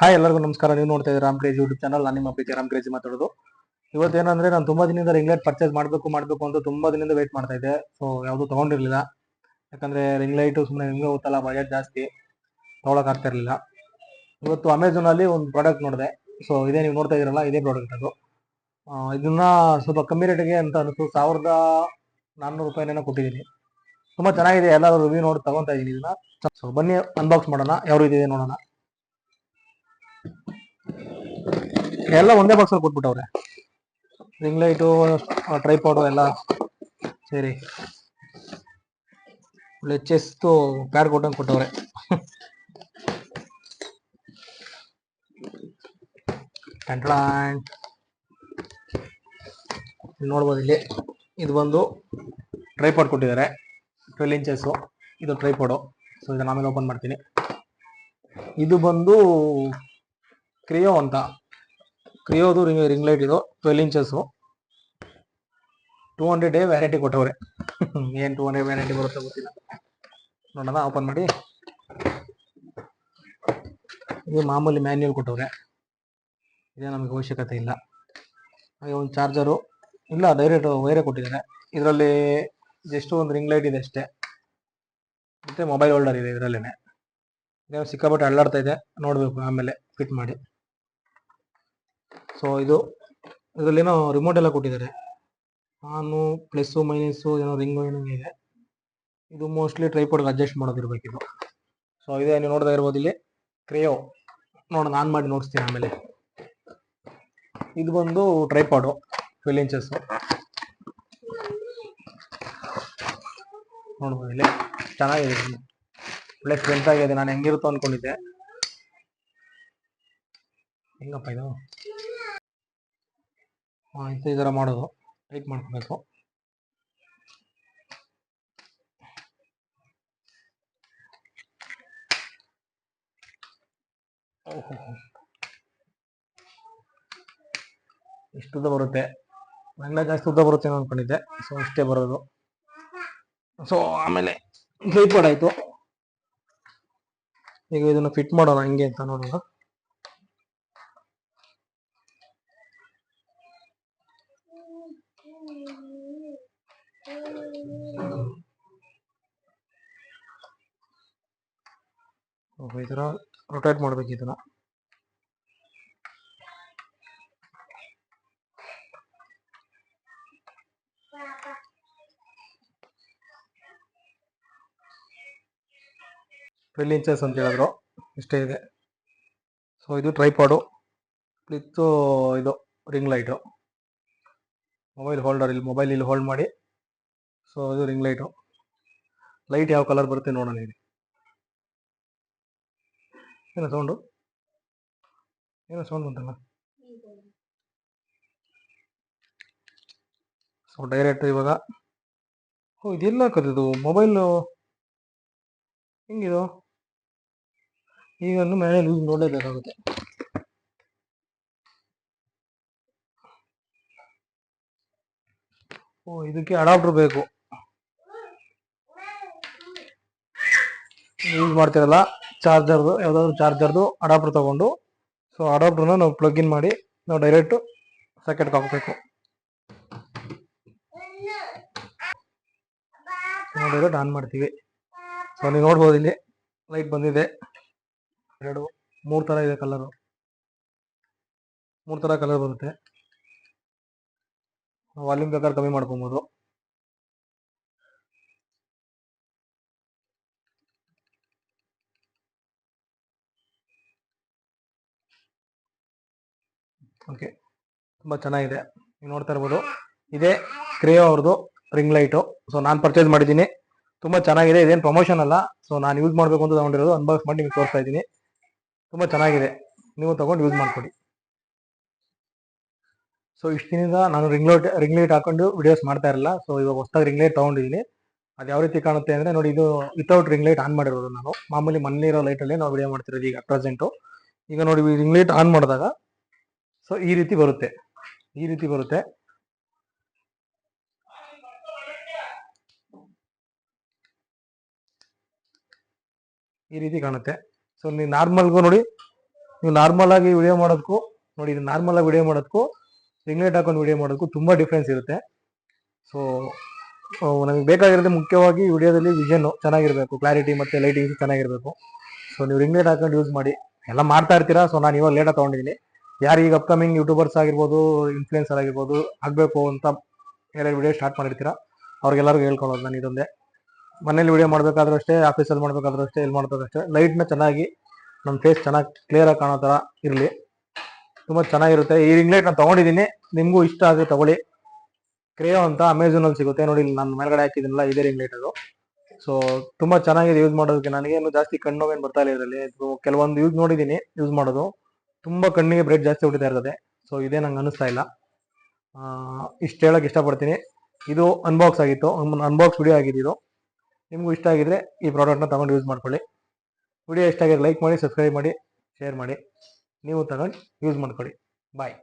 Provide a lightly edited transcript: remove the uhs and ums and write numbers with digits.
Hi ಎಲ್ಲರಿಗೂ ನಮಸ್ಕಾರ. ನೀವು ನೋಡ್ತಾ ಇದ್ದೀರಾ ರಾಮ್ ಕ್ರೇಜ್ ಯೂಟ್ಯೂಬ್ ಚಾನಲ್. ನಾನು ನಿಮ್ಮ ಪ್ರೀತಿ ರಾಮ್ ಕ್ರೇಜ್ ಮಾತಾಡೋದು. ಇವತ್ತೇನಂದ್ರೆ ನಾನು ತುಂಬಾ ದಿನದಿಂದ ರಿಂಗ್ ಲೈಟ್ ಪರ್ಚೇಸ್ ಮಾಡಬೇಕು ಅಂತ ತುಂಬಾ ದಿನದಿಂದ ವೇಟ್ ಮಾಡ್ತಾ ಇದ್ದೆ. ಸೊ ಯಾವುದು ತಗೊಂಡಿರ್ಲಿಲ್ಲ. ಯಾಕಂದ್ರೆ ರಿಂಗ್ ಲೈಟ್ ಸುಮ್ಮನೆ ನಿಮ್ಗೆ ಗೊತ್ತಲ್ಲ, ಬಜೆಟ್ ಜಾಸ್ತಿ, ತಗೊಳಕ್ ಆಗ್ತಾ ಇರಲಿಲ್ಲ. ಇವತ್ತು ಅಮೆಝಾನ್ ಅಲ್ಲಿ ಒಂದು ಪ್ರಾಡಕ್ಟ್ ನೋಡಿದೆ. ಸೊ ಇದೇ ನೀವು ನೋಡ್ತಾ ಇದೀರಲ್ಲ, ಇದೇ ಪ್ರಾಡಕ್ಟ್ ಅದು. ಇದನ್ನ ಸ್ವಲ್ಪ ಕಮ್ಮಿ ರೇಟಿಗೆ ಅಂತ ಅನಿಸ್ತು. 1400 ರೂಪಾಯಿನೇನೋ ಕೊಟ್ಟಿದ್ದೀನಿ. ತುಂಬಾ ಚೆನ್ನಾಗಿದೆ. ಎಲ್ಲರೂ ರಿವ್ಯೂ ನೋಡಿ ತಗೊಂತಾ ಇದೀನಿ ಇದನ್ನ. ಸೊ ಬನ್ನಿ ಅನ್ಬಾಕ್ಸ್ ಮಾಡೋಣ, ಯಾವ ರೀತಿ ಇದೆ ನೋಡೋಣ. ಎಲ್ಲ ಒಂದೇ ಬಾಕ್ಸ್ ಅಲ್ಲಿ ಕೊಟ್ಬಿಟ್ಟವ್ರೆ. ರಿಂಗ್ ಲೈಟು, ಟ್ರೈಪಾಡು ಎಲ್ಲ ಸೇರಿ ಒಳ್ಳೆ ಚೆಸ್ತು ಪ್ಯಾಡ್ ಕೊಟ್ಟಂಗೆ ಕೊಟ್ಟವ್ರೆ. ನೋಡ್ಬೋದು ಇಲ್ಲಿ ಇದು ಬಂದು ಟ್ರೈಪಾಡ್ ಕೊಟ್ಟಿದ್ದಾರೆ, 12 ಇಂಚಸ್. ಇದು ಟ್ರೈಪಾಡು. ಸೊ ಇದನ್ನ ಆಮೇಲೆ ಓಪನ್ ಮಾಡ್ತೀನಿ. ಇದು ಬಂದು ಕ್ರಿಯೋ ಅಂತ, ಕ್ರಿಯೋದು ರಿಂಗ್ ಲೈಟ್. ಇದು 12 ಇಂಚಸ್, 200 ಡೇ ವ್ಯಾರಂಟಿ ಕೊಟ್ಟವ್ರೆ. ಏನ್ 200 ವ್ಯಾರಂಟಿ ಬರುತ್ತೆ ಗೊತ್ತಿಲ್ಲ, ನೋಡೋಣ. ಓಪನ್ ಮಾಡಿ. ಇದು ಮಾಮೂಲಿ ಮ್ಯಾನ್ಯುಯಲ್ ಕೊಟ್ಟವ್ರೆ, ಇದೇ ನಮಗೆ ಅವಶ್ಯಕತೆ ಇಲ್ಲ. ಹಾಗೆ ಒಂದು ಚಾರ್ಜರು ಇಲ್ಲ, ಡೈರೆಕ್ಟ್ ವೈರೇ ಕೊಟ್ಟಿದ್ದಾರೆ. ಇದರಲ್ಲಿ ಜಸ್ಟ್ ಒಂದು ರಿಂಗ್ ಲೈಟ್ ಇದೆ ಅಷ್ಟೇ, ಮತ್ತೆ ಮೊಬೈಲ್ ಹೋಲ್ಡರ್ ಇದೆ ಇದರಲ್ಲೇನೆ. ಸಿಕ್ಕಾಪಟ್ಟೆ ಅಳ್ಳಾಡ್ತಾ ಇದೆ, ನೋಡ್ಬೇಕು ಆಮೇಲೆ ಫಿಟ್ ಮಾಡಿ. ಸೊ ಇದರಲ್ಲೇನೋ ರಿಮೋಟ್ ಎಲ್ಲ ಕೊಟ್ಟಿದ್ದಾರೆ. ಆನು ಪ್ಲಸ್ಸು ಮೈನಸ್ಸು ಏನೋ ರಿಂಗು ಏನೋ ಇದೆ. ಇದು ಮೋಸ್ಟ್ಲಿ ಟ್ರೈಪಾಡ್ಗೆ ಅಡ್ಜಸ್ಟ್ ಮಾಡೋದಿರ್ಬೇಕಿದು. ಸೊ ಇದೇ ನೀವು ನೋಡ್ತಾ ಇರ್ಬೋದು ಇಲ್ಲಿ ಕ್ರಿಯೋ. ನೋಡೋಣ, ಆನ್ ಮಾಡಿ ನೋಡಿಸ್ತೀನಿ ಆಮೇಲೆ. ಇದು ಬಂದು ಟ್ರೈಪಾಡು, 12 ಇಂಚಸ್. ನೋಡ್ಬೋದು ಇಲ್ಲಿ ಚೆನ್ನಾಗಿದೆ, ಒಳ್ಳೆ ಸ್ಟ್ರೆಂತ್ ಆಗಿದೆ. ನಾನು ಹೆಂಗಿರುತ್ತೋ ಅನ್ಕೊಂಡಿದ್ದೆ. ಹೆಂಗಪ್ಪ ಇದು? ಈ ಥರ ಮಾಡೋದು, ಟೈಟ್ ಮಾಡ್ಕೋಬೇಕು. ಇಷ್ಟು ಉದ್ದ ಬರುತ್ತೆ. ನನ್ನ ಜಾಸ್ತಿ ಉದ್ದ ಬರುತ್ತೆ ಅನ್ಕೊಂಡಿದ್ದೆ. ಸೊ ಇಷ್ಟೇ ಬರೋದು. ಸೊ ಆಮೇಲೆ ಟ್ರೈಪಾಡ್ ಆಯ್ತು. ಈಗ ಇದನ್ನು ಫಿಟ್ ಮಾಡೋಣ ಹೆಂಗೆ ಅಂತ ನೋಡೋಣ. ಈ ಥರ ರೊಟೇಟ್ ಮಾಡ್ಬೇಕು ಇದನ್ನ. ಟ್ವೆಲ್ ಇಂಚಸ್ ಅಂತ ಹೇಳಿದ್ರು, ಇಷ್ಟೇ ಇದೆ. ಸೊ ಇದು ಟ್ರೈಪಾಡು ವಿತ್ ಇದು ರಿಂಗ್ ಲೈಟು, ಮೊಬೈಲ್ ಹೋಲ್ಡರ್. ಇಲ್ಲಿ ಮೊಬೈಲ್ ಇಲ್ಲಿ ಹೋಲ್ಡ್ ಮಾಡಿ. ಸೊ ಇದು ರಿಂಗ್ ಲೈಟು. ಲೈಟ್ ಯಾವ ಕಲರ್ ಬರುತ್ತೆ ನೋಡೋಣ. ಇಲ್ಲಿ ಏನೋ ಸೌಂಡು ಬಂತಲ್ಲ. ಸೊ ಡೈರೆಕ್ಟ್ ಇವಾಗ ಇದೆಲ್ಲ ಹಾಕೋದು ಮೊಬೈಲು ಹೆಂಗಿದು? ಈಗ ಮೇಲೆ ಯೂಸ್ ನೋಡಲೇಬೇಕಾಗುತ್ತೆ. ಇದಕ್ಕೆ ಅಡಾಪ್ಟರ್ ಬೇಕು. ಯೂಸ್ ಮಾಡ್ತಿರಲ್ಲ ಚಾರ್ಜರ್ದು, ಯಾವುದಾದ್ರು ಚಾರ್ಜರ್ದು ಅಡಾಪ್ಟರ್ ತಗೊಂಡು, ಸೊ ಅಡಾಪ್ಟರ್ನ ನಾವು ಪ್ಲಗ್ ಇನ್ ಮಾಡಿ ನಾವು ಡೈರೆಕ್ಟ್ ಸಾಕೆಟ್ಗೆ ಹಾಕಬೇಕು. ನಾವು ಡೈರೆಕ್ಟ್ ಆನ್ ಮಾಡ್ತೀವಿ. ಸೊ ನೀವು ನೋಡ್ಬೋದು ಇಲ್ಲಿ ಲೈಟ್ ಬಂದಿದೆ. 3 ಥರ ಇದೆ ಕಲರು, 3 ಥರ ಕಲರ್ ಬರುತ್ತೆ. ವಾಲ್ಯೂಮ್ ಬೇಕಾದ್ರೆ ಕಮ್ಮಿ ಮಾಡ್ಕೊಬೋದು. ಓಕೆ, ತುಂಬ ಚೆನ್ನಾಗಿದೆ. ನೀವು ನೋಡ್ತಾ ಇರ್ಬೋದು, ಇದೇ ಕ್ರಿಯೋ ಅವ್ರದ್ದು ರಿಂಗ್ ಲೈಟು. ಸೊ ನಾನು ಪರ್ಚೇಸ್ ಮಾಡಿದ್ದೀನಿ, ತುಂಬ ಚೆನ್ನಾಗಿದೆ. ಇದೇನು ಪ್ರಮೋಷನ್ ಅಲ್ಲ. ಸೊ ನಾನು ಯೂಸ್ ಮಾಡಬೇಕು ಅಂತ ತಗೊಂಡಿರೋದು, ಅನ್ಬಾಕ್ಸ್ ಮಾಡಿ ನಿಮ್ಗೆ ತೋರಿಸ್ತಾ ಇದ್ದೀನಿ. ತುಂಬ ಚೆನ್ನಾಗಿದೆ, ನೀವು ತಗೊಂಡು ಯೂಸ್ ಮಾಡ್ಕೊಡಿ. ಸೊ ಇಷ್ಟು ದಿನದಿಂದ ನಾನು ರಿಂಗ್ ಲೈಟ್ ಹಾಕೊಂಡು ವಿಡಿಯೋಸ್ ಮಾಡ್ತಾ ಇರಲಿಲ್ಲ. ಸೊ ಇವಾಗ ಹೊಸದಾಗಿ ರಿಂಗ್ ಲೈಟ್ ತೊಗೊಂಡಿದ್ದೀನಿ. ಅದು ಯಾವ ರೀತಿ ಕಾಣುತ್ತೆ ಅಂದರೆ ನೋಡಿ, ಇದು ವಿತೌಟ್ ರಿಂಗ್ ಲೈಟ್ ಆನ್ ಮಾಡಿರೋದು. ನಾನು ಮಾಮೂಲಿ ಮನೇಲಿ ಇರೋ ಲೈಟಲ್ಲಿ ನಾವು ವಿಡಿಯೋ ಮಾಡ್ತಿರೋದು ಈಗ ಪ್ರೆಸೆಂಟು. ಈಗ ನೋಡಿ, ರಿಂಗ್ ಲೈಟ್ ಆನ್ ಮಾಡಿದಾಗ ಸೊ ಈ ರೀತಿ ಬರುತ್ತೆ. ಈ ರೀತಿ ಕಾಣುತ್ತೆ. ಸೊ ನೀವು ನಾರ್ಮಲ್ಗೂ ನೋಡಿ, ನೀವು ನಾರ್ಮಲ್ ಆಗಿ ವಿಡಿಯೋ ಮಾಡೋದಕ್ಕೂ ನೋಡಿ, ಇದು ನಾರ್ಮಲ್ ಆಗಿ ವಿಡಿಯೋ ಮಾಡೋದಕ್ಕೂ ರಿಂಗ್ ಲೈಟ್ ಹಾಕೊಂಡು ವಿಡಿಯೋ ಮಾಡೋದಕ್ಕೂ ತುಂಬಾ ಡಿಫ್ರೆನ್ಸ್ ಇರುತ್ತೆ. ಸೊ ನಮಗೆ ಬೇಕಾಗಿರೋದು ಮುಖ್ಯವಾಗಿ ವಿಡಿಯೋದಲ್ಲಿ ವಿಷನ್ ಚೆನ್ನಾಗಿರ್ಬೇಕು, ಕ್ಲಾರಿಟಿ ಮತ್ತೆ ಲೈಟಿಂಗ್ ಚೆನ್ನಾಗಿರ್ಬೇಕು. ಸೊ ನೀವು ರಿಂಗ್ ಲೈಟ್ ಹಾಕೊಂಡು ಯೂಸ್ ಮಾಡಿ. ಎಲ್ಲ ಮಾಡ್ತಾ ಇರ್ತೀರಾ, ಸೊ ನಾನು ಇವಾಗ ಲೇಟಾಗಿ ತಗೊಂಡಿದ್ದೀನಿ. ಯಾರು ಈಗ ಅಪ್ಕಮಿಂಗ್ ಯೂಟ್ಯೂಬರ್ಸ್ ಆಗಿರ್ಬೋದು, ಇನ್ಫ್ಲೂಯೆನ್ಸರ್ ಆಗಿರ್ಬೋದು, ಆಗಬೇಕು ಅಂತ ಯಾರ್ಯಾರು ವಿಡಿಯೋ ಸ್ಟಾರ್ಟ್ ಮಾಡಿರ್ತೀರಾ ಅವ್ರಿಗೆಲ್ಲರಿಗೂ ಹೇಳ್ಕೊಳ್ಳೋದು ನಾನು ಇದೊಂದೇ. ಮನೇಲಿ ವಿಡಿಯೋ ಮಾಡಬೇಕಾದ್ರೂ ಅಷ್ಟೇ, ಆಫೀಸಲ್ಲಿ ಮಾಡಬೇಕಾದ್ರೂ ಅಷ್ಟೇ, ಎಲ್ಲಿ ಮಾಡಬೇಕಾದ್ರೂ ಅಷ್ಟೇ, ಲೈಟ್ನ ಚೆನ್ನಾಗಿ ನಮ್ಮ ಫೇಸ್ ಚೆನ್ನಾಗಿ ಕ್ಲಿಯರಾಗಿ ಕಾಣೋ ಥರ ಇರಲಿ. ತುಂಬ ಚೆನ್ನಾಗಿರುತ್ತೆ. ಈ ರಿಂಗ್ ಲೈಟ್ ನಾನು ತೊಗೊಂಡಿದ್ದೀನಿ, ನಿಮಗೂ ಇಷ್ಟ ಆದರೆ ತಗೊಳ್ಳಿ. ಕ್ರೇಯೋ ಅಂತ ಅಮೆಝಾನಲ್ಲಿ ಸಿಗುತ್ತೆ ನೋಡಿ, ನಾನು ಮೇಲ್ಗಡೆ ಹಾಕಿದ್ದೀನಲ್ಲ ಇದೇ ರಿಂಗ್ ಲೈಟ್ ಅದು. ಸೊ ತುಂಬ ಚೆನ್ನಾಗಿದೆ ಯೂಸ್ ಮಾಡೋದಕ್ಕೆ. ನನಗೇನು ಜಾಸ್ತಿ ಕಣ್ಣು ನೋವೇನು ಬರ್ತಾ ಇಲ್ಲ ಇದರಲ್ಲಿ. ಕೆಲವೊಂದು ಯೂಸ್ ನೋಡಿದ್ದೀನಿ ಯೂಸ್ ಮಾಡೋದು, ತುಂಬ ಕಣ್ಣಿಗೆ ಬ್ರೈಟ್ ಜಾಸ್ತಿ ಹೊಡಿತಾ ಇರ್ತದೆ. ಸೊ ಇದೇ ನಂಗೆ ಅನಿಸ್ತಾ ಇಲ್ಲ. ಇಷ್ಟು ಹೇಳಕ್ಕೆ ಇಷ್ಟಪಡ್ತೀನಿ. ಇದು ಅನ್ಬಾಕ್ಸ್ ಆಗಿತ್ತು, ಅನ್ಬಾಕ್ಸ್ ವಿಡಿಯೋ ಆಗಿದ್ದು. ನಿಮಗೂ ಇಷ್ಟ ಆಗಿದ್ರೆ ಈ ಪ್ರಾಡಕ್ಟ್ನ ತಗೊಂಡು ಯೂಸ್ ಮಾಡ್ಕೊಳ್ಳಿ. ವಿಡಿಯೋ ಇಷ್ಟ ಆಗಿದ್ರೆ ಲೈಕ್ ಮಾಡಿ, ಸಬ್ಸ್ಕ್ರೈಬ್ ಮಾಡಿ, ಶೇರ್ ಮಾಡಿ. ನೀವು ತಗೊಂಡು ಯೂಸ್ ಮಾಡ್ಕೊಳ್ಳಿ. ಬಾಯ್.